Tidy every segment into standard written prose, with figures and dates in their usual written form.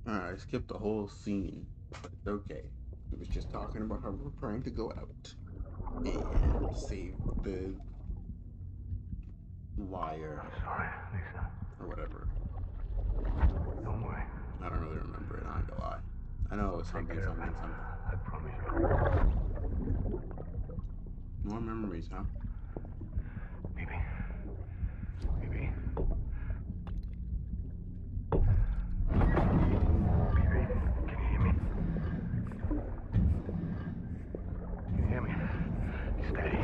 Alright, I skipped the whole scene, but it's okay. It was just talking about how we're trying to go out and save the wire I'm sorry, Lisa. or whatever. Don't worry. I don't really remember it, I'm not gonna lie. I know it I'll was take something, care of it. something, something. I promise you. More memories, huh? Maybe. Maybe. Baby, can you hear me? Can you hear me? Steady.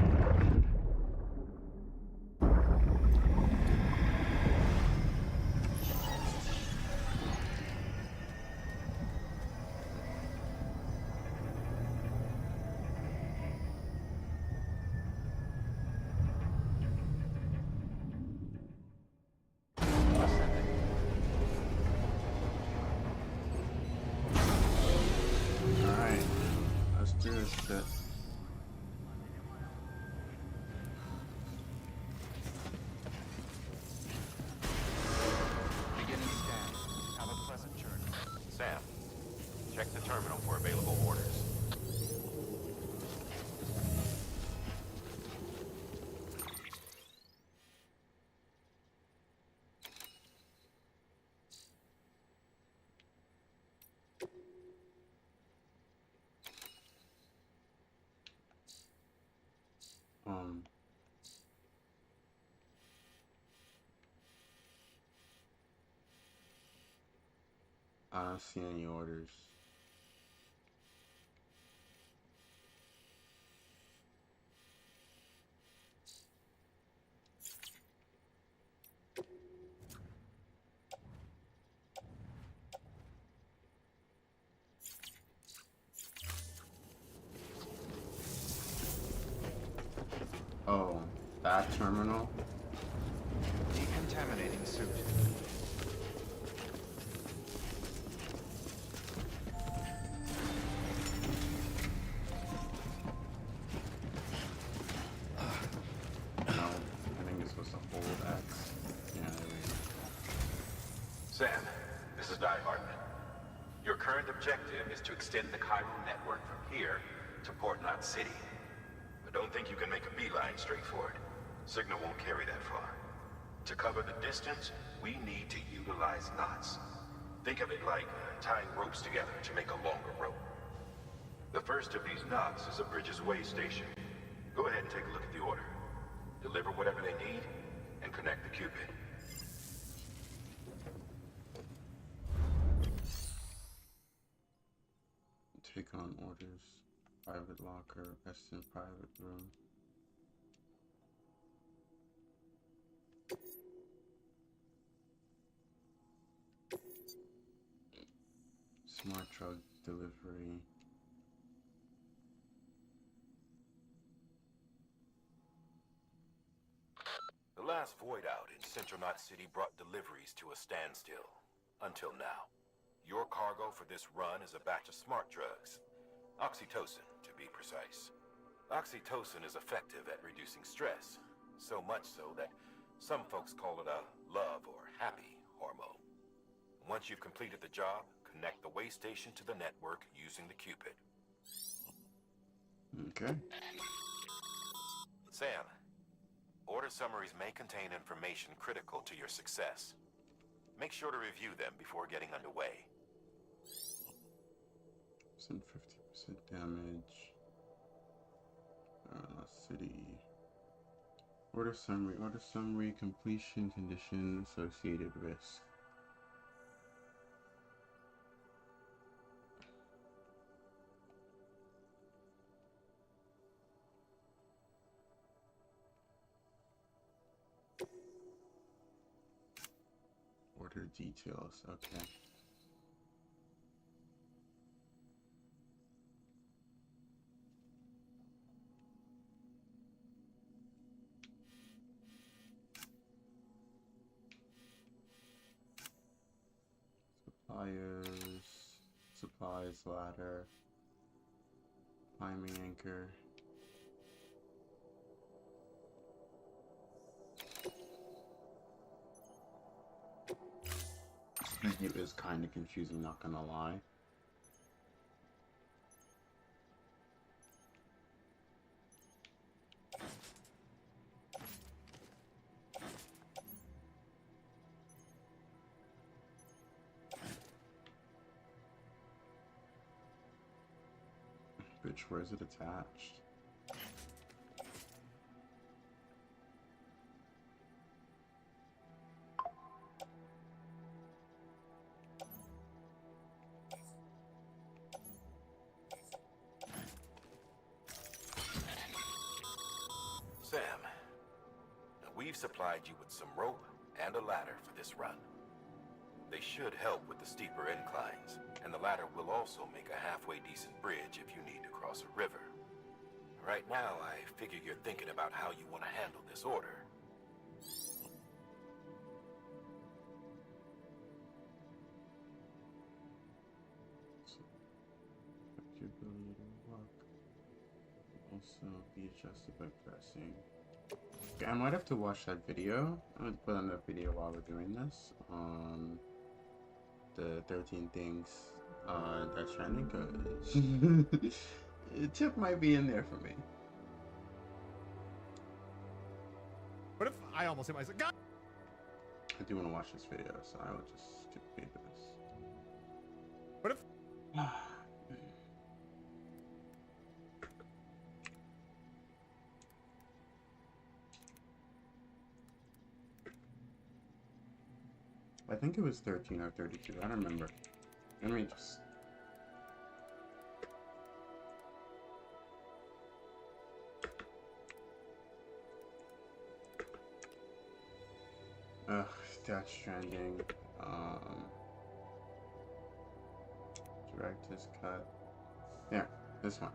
Alright, let's do this shit. Beginning scan. Have a pleasant journey. Sam, check the terminal for available orders. Um, I don't see any orders. Oh, that terminal? Decontaminating suit. No, I think it's supposed to hold X. Yeah, there we go. Sam, this is Di Hartman. Your current objective is to extend the Cairo network from here to Port Knot City. But don't think you can make a beeline straight for it. Signal won't carry that far. To cover the distance, we need to utilize knots. Think of it like tying ropes together to make a longer rope. The first of these knots is a Bridges Way station. Go ahead and take a look at the order. Deliver whatever they need, and connect the Cupid. Take on orders. Private locker, best in private room. Smart truck delivery. The last void out in Central Knot City brought deliveries to a standstill. Until now. Your cargo for this run is a batch of smart drugs. Oxytocin, to be precise. Oxytocin is effective at reducing stress. So much so that some folks call it a love or happy hormone. Once you've completed the job, connect the way station to the network using the Cupid. Okay. Sam, order summaries may contain information critical to your success. Make sure to review them before getting underway. 50% damage. Lost city. Order summary, completion condition, associated risk. Order details, okay. Supplies, ladder, climbing anchor. It was kind of confusing, not gonna lie. Bitch, where is it attached? Sam, we've supplied you with some rope and a ladder for this run. They should help with the steeper inclines, and the ladder will also make a halfway decent bridge if you need to cross a river. Right now, I figure you're thinking about how you want to handle this order. Your ability to walk also be adjusted by pressing. Okay, I might have to watch that video. I'm gonna put on that video while we're doing this. The 13 things that Stranding, cause a tip might be in there for me. What if I almost hit myself? God! I do want to watch this video, so I will just skip pay for this. What if? I think it was 13 or 32. I don't remember. Let me just. Ugh, Death Stranding. Director's cut. Yeah, this one.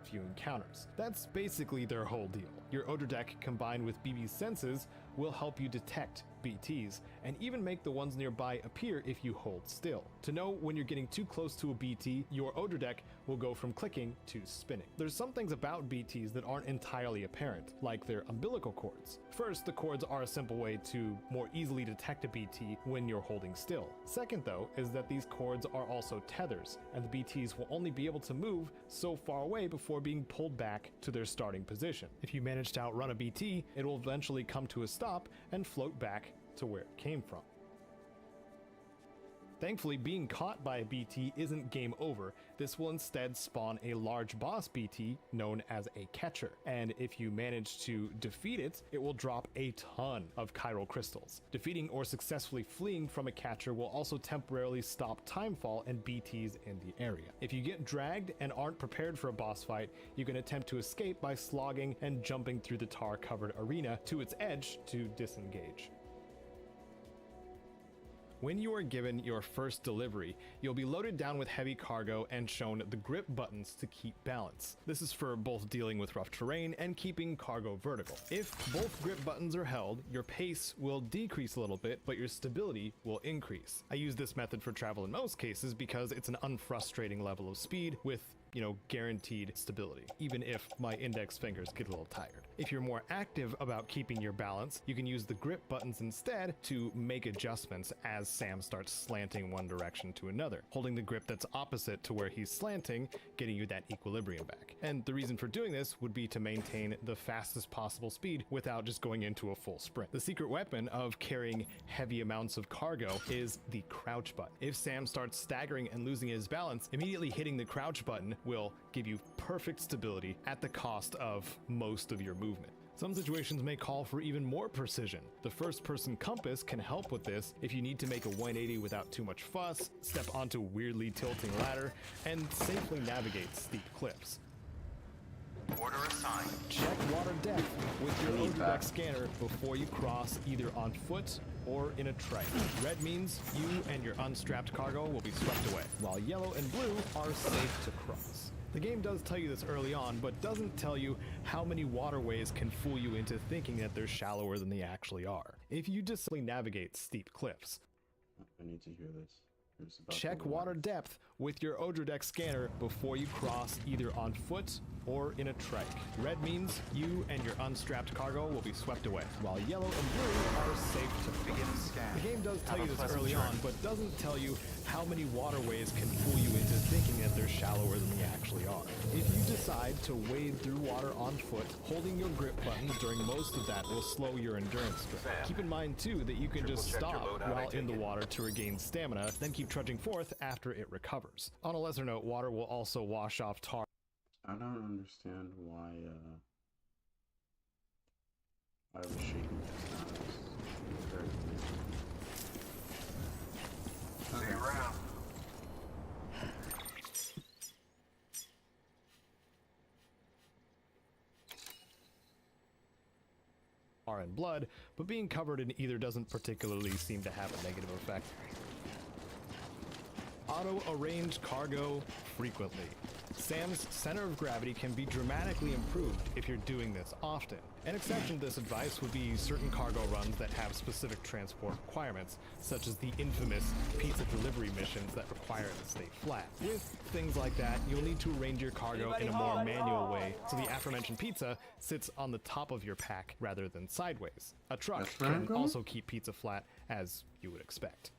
Few encounters. That's basically their whole deal. Your odor deck combined with BB's senses will help you detect BTs and even make the ones nearby appear if you hold still. To know when you're getting too close to a BT, your odor deck will go from clicking to spinning. There's some things about BTs that aren't entirely apparent, like their umbilical cords. First, the cords are a simple way to more easily detect a BT when you're holding still. Second though, is that these cords are also tethers, and the BTs will only be able to move so far away before being pulled back to their starting position. If you manage to outrun a BT, it will eventually come to a stop and float back to where it came from. Thankfully, being caught by a BT isn't game over. This will instead spawn a large boss BT known as a catcher. And if you manage to defeat it, it will drop a ton of chiral crystals. Defeating or successfully fleeing from a catcher will also temporarily stop timefall and BTs in the area. If you get dragged and aren't prepared for a boss fight, you can attempt to escape by slogging and jumping through the tar-covered arena to its edge to disengage. When you are given your first delivery, you'll be loaded down with heavy cargo and shown the grip buttons to keep balance. This is for both dealing with rough terrain and keeping cargo vertical. If both grip buttons are held, your pace will decrease a little bit, but your stability will increase. I use this method for travel in most cases because it's an unfrustrating level of speed with guaranteed stability, even if my index fingers get a little tired. If you're more active about keeping your balance, you can use the grip buttons instead to make adjustments as Sam starts slanting one direction to another, holding the grip that's opposite to where he's slanting, getting you that equilibrium back. And the reason for doing this would be to maintain the fastest possible speed without just going into a full sprint. The secret weapon of carrying heavy amounts of cargo is the crouch button. If Sam starts staggering and losing his balance, immediately hitting the crouch button will give you perfect stability at the cost of most of your movement. Some situations may call for even more precision. The first-person compass can help with this if you need to make a 180 without too much fuss, step onto weirdly tilting ladder, and safely navigate steep cliffs. Order assigned. Check water depth with your odor deck scanner before you cross either on foot or in a trike. Red means you and your unstrapped cargo will be swept away, while yellow and blue are safe to cross. The game does tell you this early on, but doesn't tell you how many waterways can fool you into thinking that they're shallower than they actually are. If you just simply navigate steep cliffs. I need to hear this. Check water depth with your odor deck scanner before you cross either on foot or in a trike. Red means you and your unstrapped cargo will be swept away, while yellow and blue are safe to begin. The game does tell you this early on, but doesn't tell you how many waterways can fool you into thinking that they're shallower than they actually are. If you decide to wade through water on foot, holding your grip buttons during most of that will slow your endurance strength. Keep in mind too that you can just stop while in the water to regain stamina, then keep trudging forth after it recovers. On a lesser note, water will also wash off tar. I don't understand why I was shaking just now. It's very weird. See you around. And blood, but being covered in either doesn't particularly seem to have a negative effect. Auto-arrange cargo frequently. Sam's center of gravity can be dramatically improved if you're doing this often. An exception to this advice would be certain cargo runs that have specific transport requirements, such as the infamous pizza delivery missions that require it to stay flat. With things like that, you'll need to arrange your cargo in a more manual way, so the aforementioned pizza sits on the top of your pack rather than sideways. A truck can also keep pizza flat, as you would expect.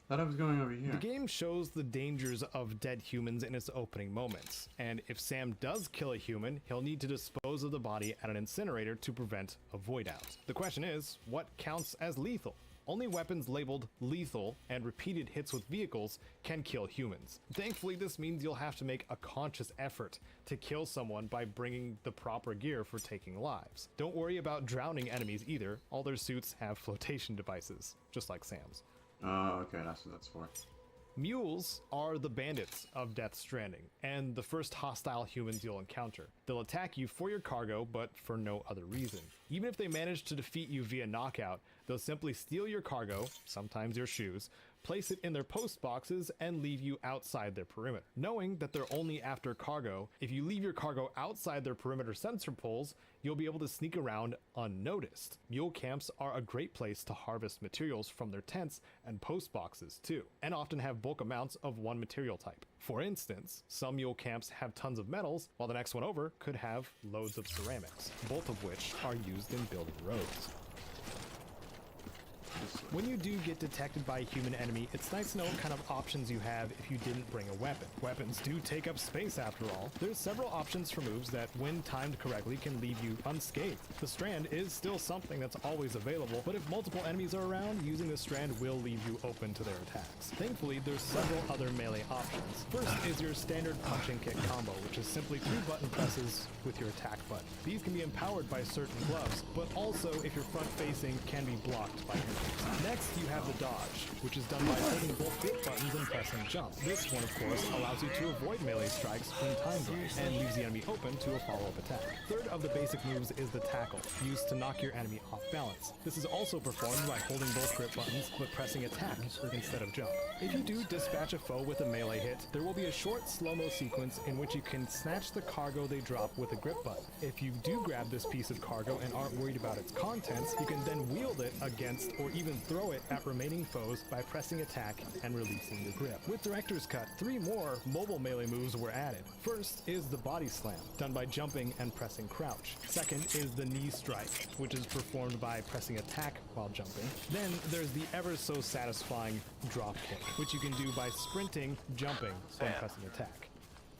Thought I was going over here. The game shows the dangers of dead humans in its opening moments, and if Sam does kill a human, he'll need to dispose of the body at an incinerator to prevent a void out. The question is, what counts as lethal? Only weapons labeled lethal and repeated hits with vehicles can kill humans. Thankfully, this means you'll have to make a conscious effort to kill someone by bringing the proper gear for taking lives. Don't worry about drowning enemies either. All their suits have flotation devices, just like Sam's. Oh, okay, that's what that's for. Mules are the bandits of Death Stranding, and the first hostile humans you'll encounter. They'll attack you for your cargo, but for no other reason. Even if they manage to defeat you via knockout, they'll simply steal your cargo, sometimes your shoes, place it in their post boxes, and leave you outside their perimeter. Knowing that they're only after cargo, if you leave your cargo outside their perimeter sensor poles, you'll be able to sneak around unnoticed. Mule camps are a great place to harvest materials from their tents and post boxes too, and often have bulk amounts of one material type. For instance, some mule camps have tons of metals, while the next one over could have loads of ceramics, both of which are used in building roads. When you do get detected by a human enemy, it's nice to know what kind of options you have if you didn't bring a weapon. Weapons do take up space after all. There's several options for moves that, when timed correctly, can leave you unscathed. The strand is still something that's always available, but if multiple enemies are around, using the strand will leave you open to their attacks. Thankfully, there's several other melee options. First is your standard punch and kick combo, which is simply 2 button presses with your attack button. These can be empowered by certain gloves, but also, if you're front facing, can be blocked by enemies. Next, you have the dodge, which is done by holding both grip buttons and pressing jump. This one, of course, allows you to avoid melee strikes when timed right, and leaves the enemy open to a follow-up attack. Third of the basic moves is the tackle, used to knock your enemy off balance. This is also performed by holding both grip buttons, but pressing attack instead of jump. If you do dispatch a foe with a melee hit, there will be a short slow-mo sequence in which you can snatch the cargo they drop with a grip button. If you do grab this piece of cargo and aren't worried about its contents, you can then wield it against or even throw it at remaining foes by pressing attack and releasing your grip. With Director's Cut, 3 more mobile melee moves were added. First is the body slam, done by jumping and pressing crouch. Second is the knee strike, which is performed by pressing attack while jumping. Then there's the ever so satisfying drop kick, which you can do by sprinting, jumping, and pressing attack.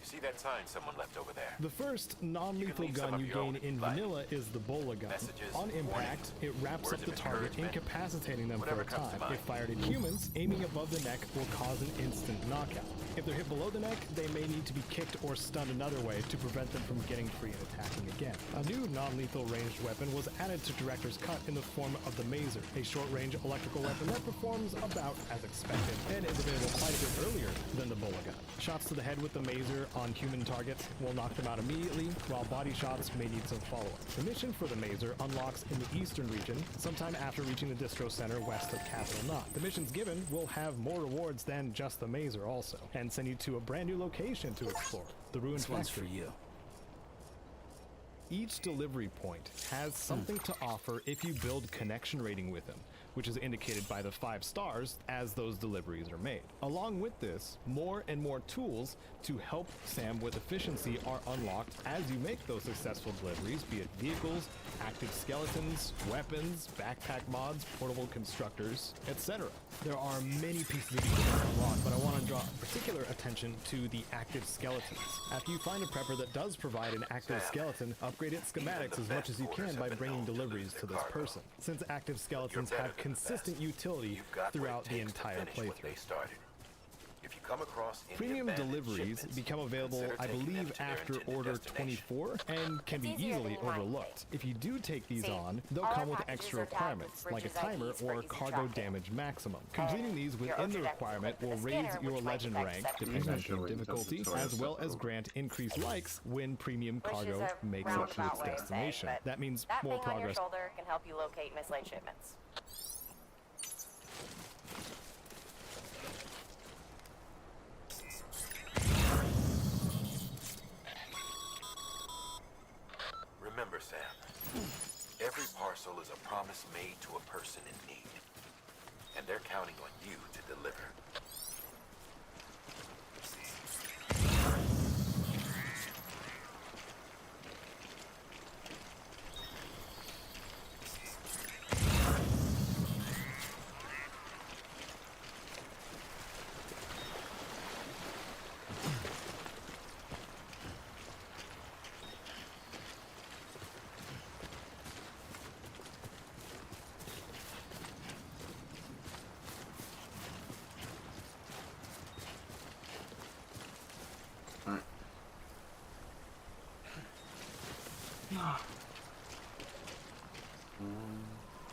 You see that sign someone left over there? The first non-lethal gun you gain in vanilla is the Bola gun. On impact, it wraps up the target, incapacitating them for a time. If fired at humans, aiming above the neck will cause an instant knockout. If they're hit below the neck, they may need to be kicked or stunned another way to prevent them from getting free and attacking again. A new non-lethal ranged weapon was added to Director's Cut in the form of the Mazer, a short-range electrical weapon that performs about as expected, and is available quite a bit earlier than the Bola gun. Shots to the head with the Mazer on human targets will knock them out immediately, while body shots may need some follow-up. The mission for the Mazer unlocks in the eastern region, sometime after reaching the distro center west of Capital Knot. The missions given will have more rewards than just the Mazer also, and send you to a brand new location to explore, the Ruined Factory. For you. Each delivery point has something to offer if you build connection rating with them, which is indicated by the 5 stars as those deliveries are made. Along with this, more and more tools to help Sam with efficiency are unlocked as you make those successful deliveries, be it vehicles, active skeletons, weapons, backpack mods, portable constructors, etc. There are many pieces of equipment to unlock, but I want to draw particular attention to the active skeletons. After you find a prepper that does provide an active skeleton, upgrade its schematics as much as you can by bringing deliveries to this person, since active skeletons have consistent utility throughout the entire playthrough. If you come across any Premium abandoned deliveries shipments, become available, consider I taking them believe, to their after intended Order destination. 24 and can be easily overlooked. If you do take these on, they'll come with extra requirements, like a timer or cargo damage maximum. Completing these within the requirement will raise your legend rank, depending on game difficulty, as well as grant increased likes when premium cargo makes it to its destination. That means more progress. That thing on your shoulder can help you locate mislaid shipments. Remember, Sam, every parcel is a promise made to a person in need, and they're counting on you to deliver. Alright.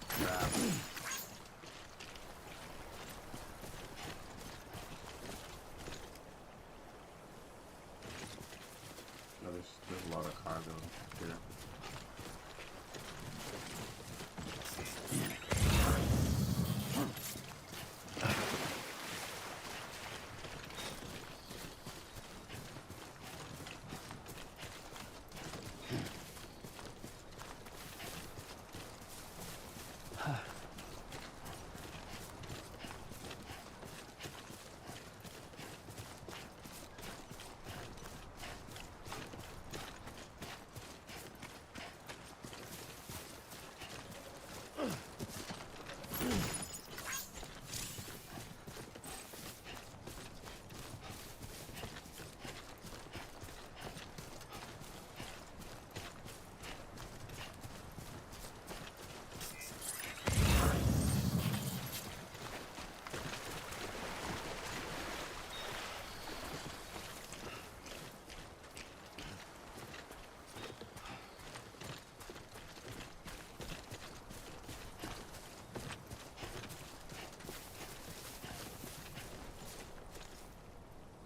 Crap. No, there's a lot of cargo here.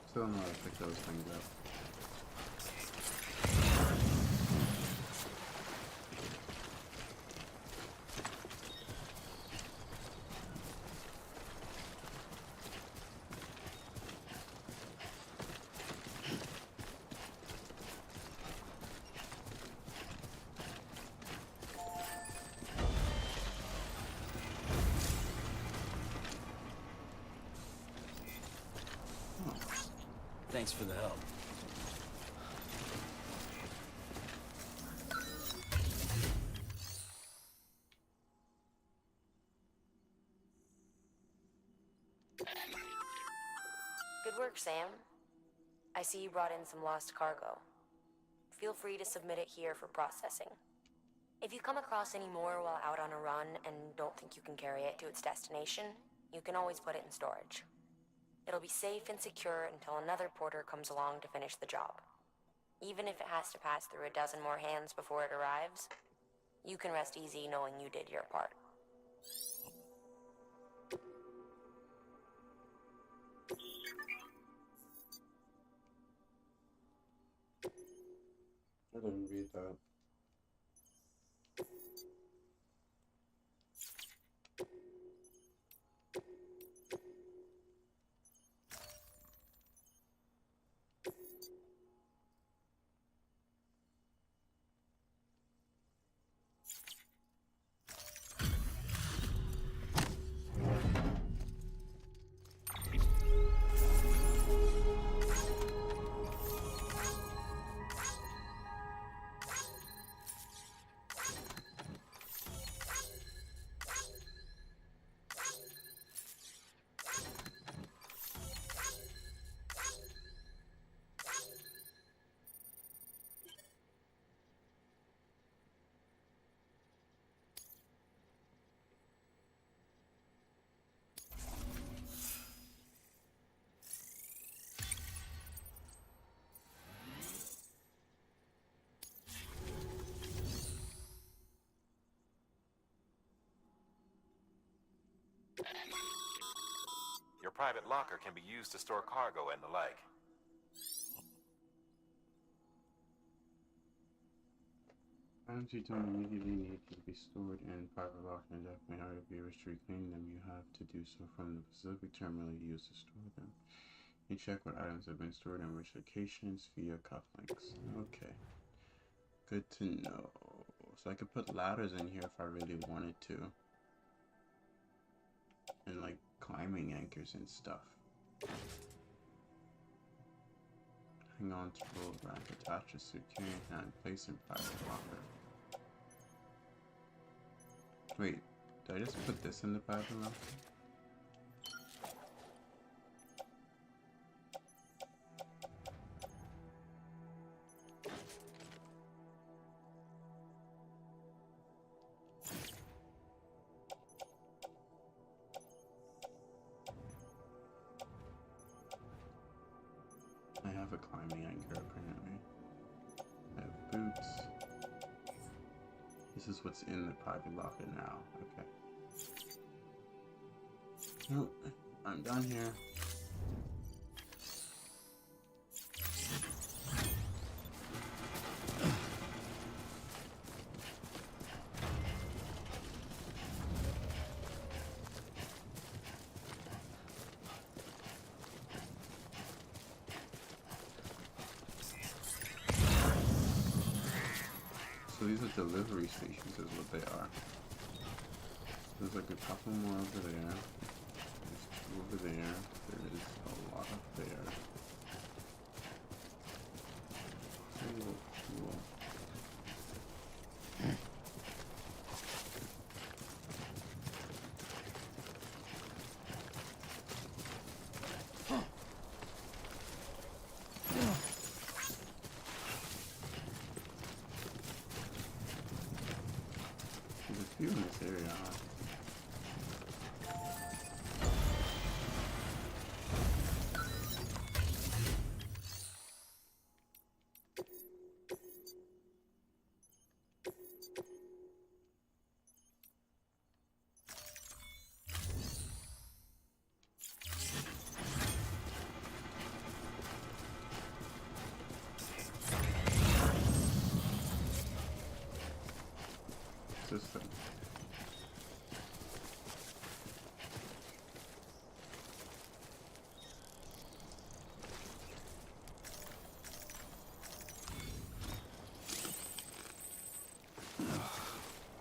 Still don't know how to pick those things up. Thanks for the help. Good work, Sam. I see you brought in some lost cargo. Feel free to submit it here for processing. If you come across any more while out on a run and don't think you can carry it to its destination, you can always put it in storage. It'll be safe and secure until another porter comes along to finish the job. Even if it has to pass through a dozen more hands before it arrives, you can rest easy knowing you did your part. I didn't read that. private locker can be used to store cargo and the like. Items you don't immediately need to be stored in private locker indefinitely. However, if you wish to reclaim them, you have to do so from the specific terminal you use to store them. You check what items have been stored in which locations via cufflinks. Okay. Good to know. So I could put ladders in here if I really wanted to. And like climbing anchors and stuff. Hang on to roll rack, attach a suit to your hand, place in private locker. Wait, did I just put this in the private locker? I have a climbing anchor apparently. I have boots. This is what's in the private locker now. Okay. Nope. I'm done here. So these are delivery stations is what they are. There's like a couple more over there. There's two over there. There is a lot up there. Cool, cool. There's a few in this area, huh? System.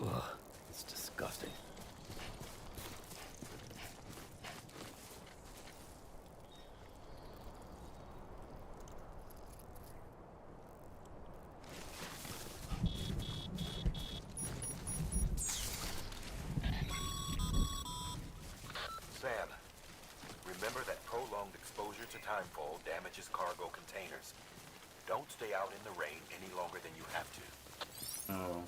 Ugh, it's disgusting. Sam, remember that prolonged exposure to timefall damages cargo containers. Don't stay out in the rain any longer than you have to. Oh.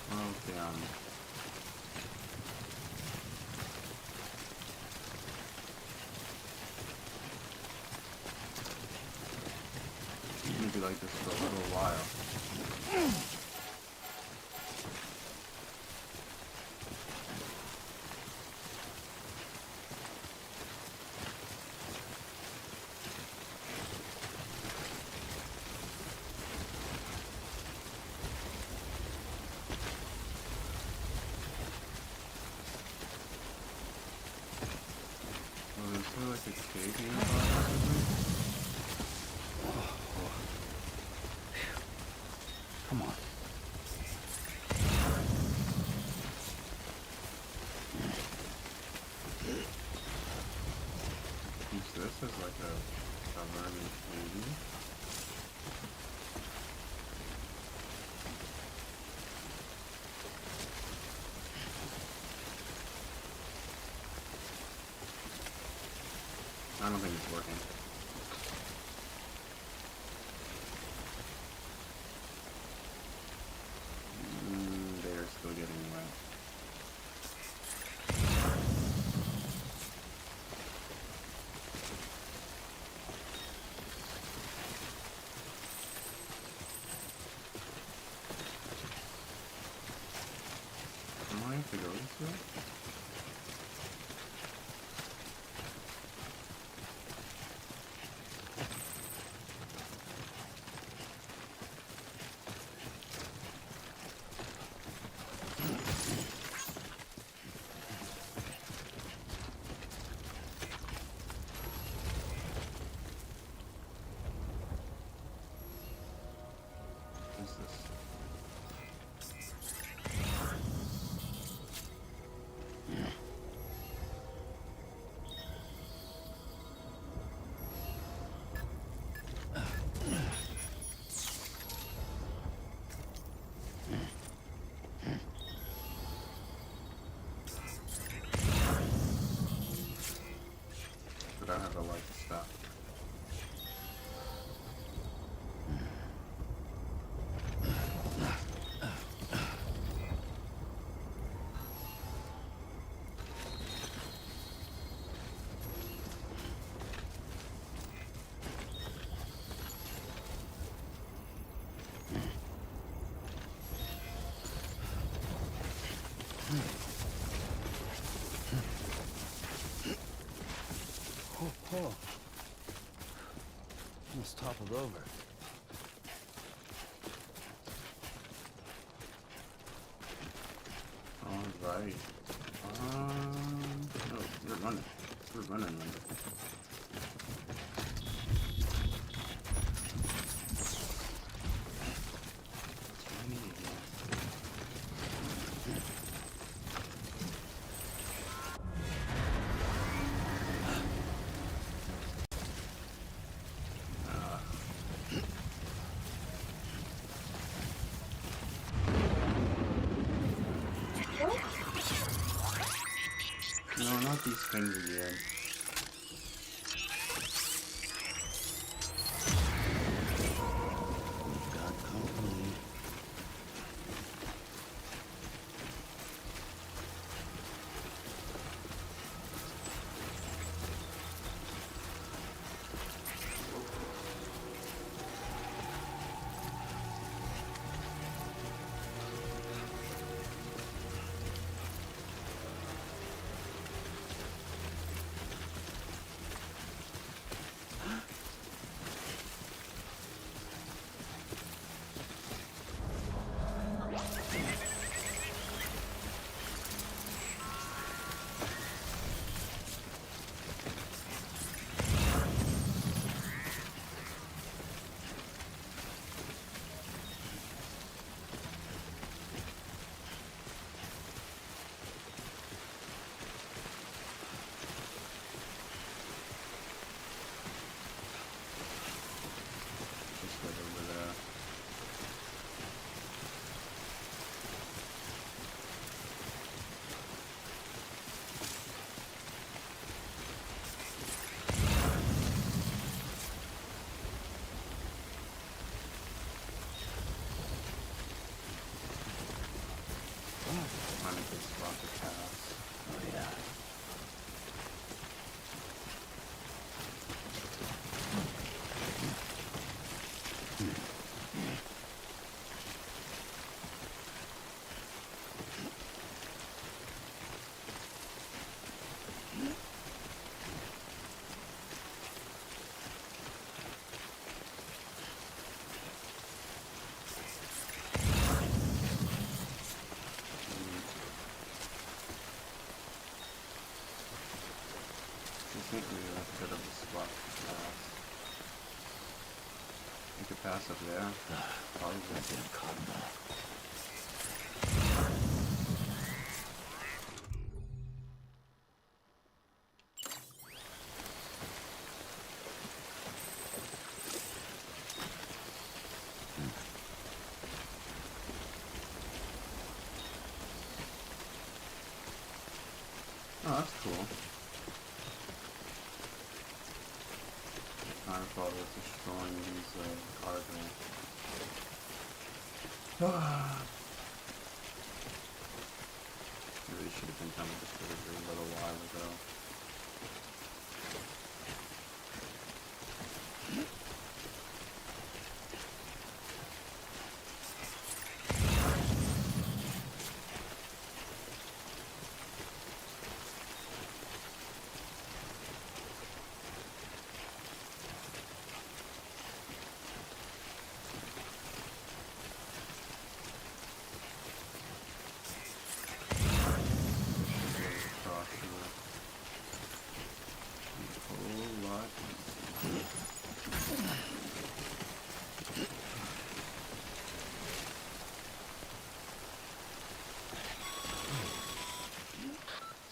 Okay, it's gonna be like this for a little while. Oh, is there like a cave nearby or something? Come on. So this is like a cavern maybe. I don't think it's working. They're still getting wet. Am I have to go this way? What's this? But I have a light stop. Oh. Almost toppled over. Alright. No, we're running. We're running. It's raining again. No, not these things again. We've got company. Just right over there. Find a good spot to pass. Oh, yeah. I think we left good of a spot to pass. We could pass up there. Probably. Goddamn karma. Oh, that's cool. our fault is destroying these cargo. Really should have been done with this delivery a little while ago.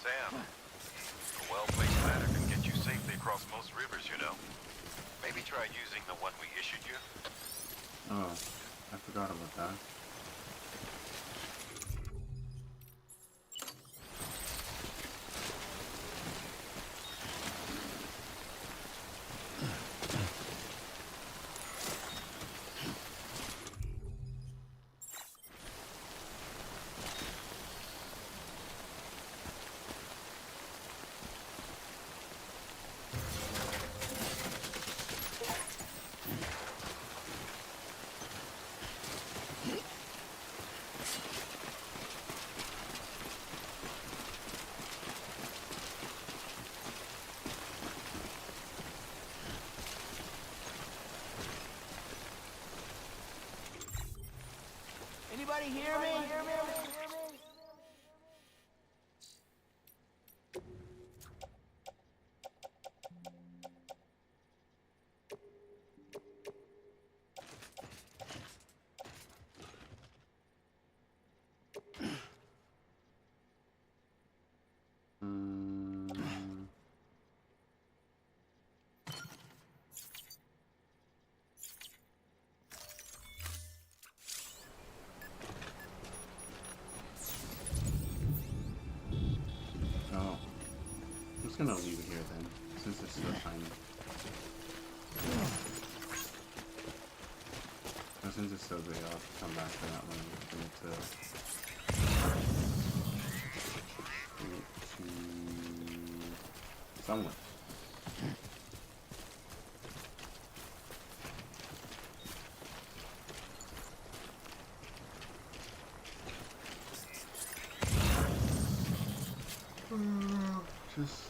Sam, a well-placed ladder can get you safely across most rivers, you know. Maybe try using the one we issued you. Oh, I forgot about that. Anybody hear me? Oh, I'm just gonna leave it here then, since it's so tiny. And since it's so big, I'll come back to that one and bring it to someone. Just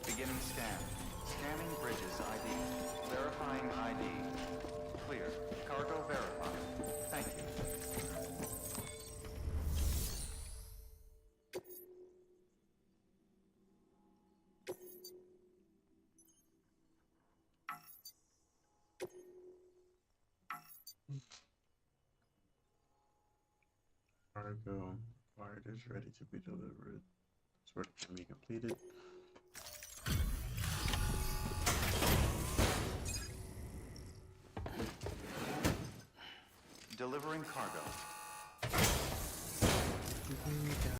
Beginning scan. Scanning bridges ID. Verifying ID. Clear. Cargo verified. Thank you. cargo part is ready to be delivered. This work can be completed. Delivering cargo.